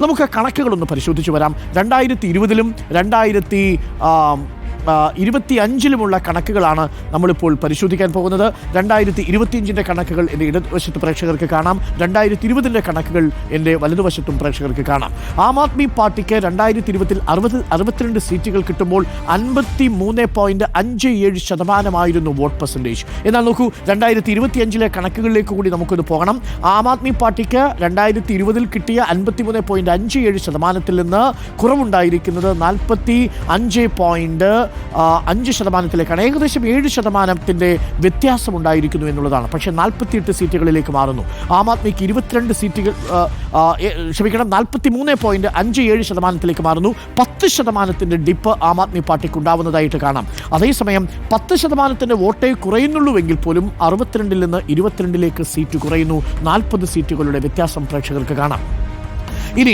നമുക്ക് കണക്കുകളൊന്ന് പരിശോധിച്ച് വരാം. 2020-ലും 2025-ലുമുള്ള കണക്കുകളാണ് നമ്മളിപ്പോൾ പരിശോധിക്കാൻ പോകുന്നത്. 2025-ൻ്റെ കണക്കുകൾ എൻ്റെ ഇടതുവശത്ത് പ്രേക്ഷകർക്ക് കാണാം, 2020-ൻ്റെ കണക്കുകൾ എൻ്റെ വലതുവശത്തും പ്രേക്ഷകർക്ക് കാണാം. ആം ആദ്മി പാർട്ടിക്ക് 2020-ൽ 62 സീറ്റുകൾ കിട്ടുമ്പോൾ 53.57% വോട്ട് പെർസെൻറ്റേജ്. എന്നാൽ നോക്കൂ, 2025-ലെ കണക്കുകളിലേക്ക് കൂടി നമുക്കൊന്ന് പോകണം. ആം ആദ്മി പാർട്ടിക്ക് 2020-ൽ കിട്ടിയ 53.57%-ൽ നിന്ന് കുറവുണ്ടായിരിക്കുന്നത് 45.5%-ലേക്കാണ്. ഏകദേശം 7% വ്യത്യാസമുണ്ടായിരിക്കുന്നു എന്നുള്ളതാണ്. പക്ഷേ 48 സീറ്റുകളിലേക്ക് മാറുന്നു. ആം ആദ്മിക്ക് 22 സീറ്റുകൾ 43.57%-ലേക്ക് മാറുന്നു. 10% ഡിപ്പ് ആം ആദ്മി പാർട്ടിക്ക് ഉണ്ടാവുന്നതായിട്ട് കാണാം. അതേസമയം 10% വോട്ടേ കുറയുന്നുള്ളൂവെങ്കിൽ പോലും 62-ൽ നിന്ന് 22-ലേക്ക് സീറ്റ് കുറയുന്നു. 40 സീറ്റുകളുടെ വ്യത്യാസം പ്രേക്ഷകർക്ക് കാണാം. ഇനി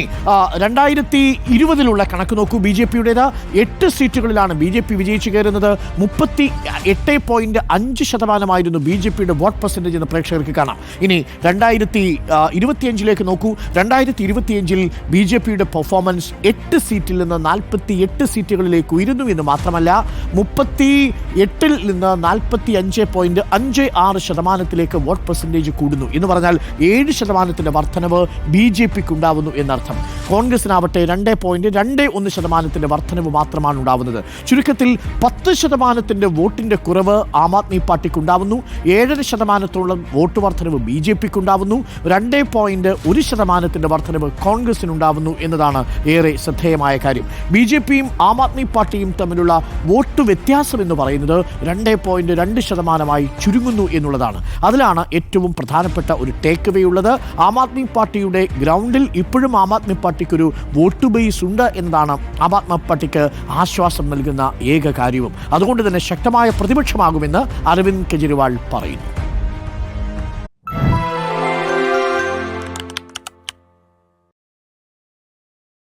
2020-ലുള്ള കണക്ക് നോക്കൂ. ബി ജെ പിയുടേത് 8 സീറ്റുകളിലാണ് ബി ജെ പി വിജയിച്ചു കയറുന്നത്. 38.5% ബി ജെ പിയുടെ വോട്ട് പെർസെൻറ്റേജ് എന്ന് പ്രേക്ഷകർക്ക് കാണാം. ഇനി 2025-ലേക്ക് നോക്കൂ. 2025-ൽ ബി ജെ പിയുടെ പെർഫോമൻസ് 8 സീറ്റിൽ നിന്ന് 48 സീറ്റുകളിലേക്ക് ഉയരുന്നു എന്ന് മാത്രമല്ല 38-ൽ നിന്ന് 45.56%-ലേക്ക് വോട്ട് പെർസെൻറ്റേജ് കൂടുന്നു. എന്ന് പറഞ്ഞാൽ 7% വർധനവ് ബി ജെ പിക്ക് ഉണ്ടാവുന്നു എന്നർത്ഥം. കോൺഗ്രസിനാവട്ടെ 2.21% വർധനവ് മാത്രമാണ് ഉണ്ടാവുന്നത്. ചുരുക്കത്തിൽ 10% വോട്ടിൻ്റെ കുറവ് ആം ആദ്മി പാർട്ടിക്ക് ഉണ്ടാവുന്നു. 7% വോട്ട് വർധനവ് ബി ജെ പിക്ക് ഉണ്ടാവുന്നു. 2.1% വർധനവ് കോൺഗ്രസിനുണ്ടാവുന്നു എന്നതാണ് ഏറെ ശ്രദ്ധേയമായ കാര്യം. ബി ജെ പിയും ആം ആദ്മി പാർട്ടിയും തമ്മിലുള്ള വോട്ട് വ്യത്യാസം എന്ന് പറയുന്നത് 2.2% ചുരുങ്ങുന്നു എന്നുള്ളതാണ്. അതിലാണ് ഏറ്റവും പ്രധാനപ്പെട്ട ഒരു ടേക്ക് അവേ ഉള്ളത്. ആം ആദ്മി പാർട്ടിയുടെ ഗ്രൗണ്ടിൽ ഇപ്പോഴും ആം ആദ്മി പാർട്ടിക്കൊരു വോട്ട് ബേസ് ഉണ്ട് എന്നതാണ് ആം ആദ്മി പാർട്ടിക്ക് ആശ്വാസം നൽകുന്ന ഏക കാര്യവും. അതുകൊണ്ട് തന്നെ ശക്തമായ പ്രതിപക്ഷമാകുമെന്ന് അരവിന്ദ് കെജ്രിവാൾ പറയുന്നു.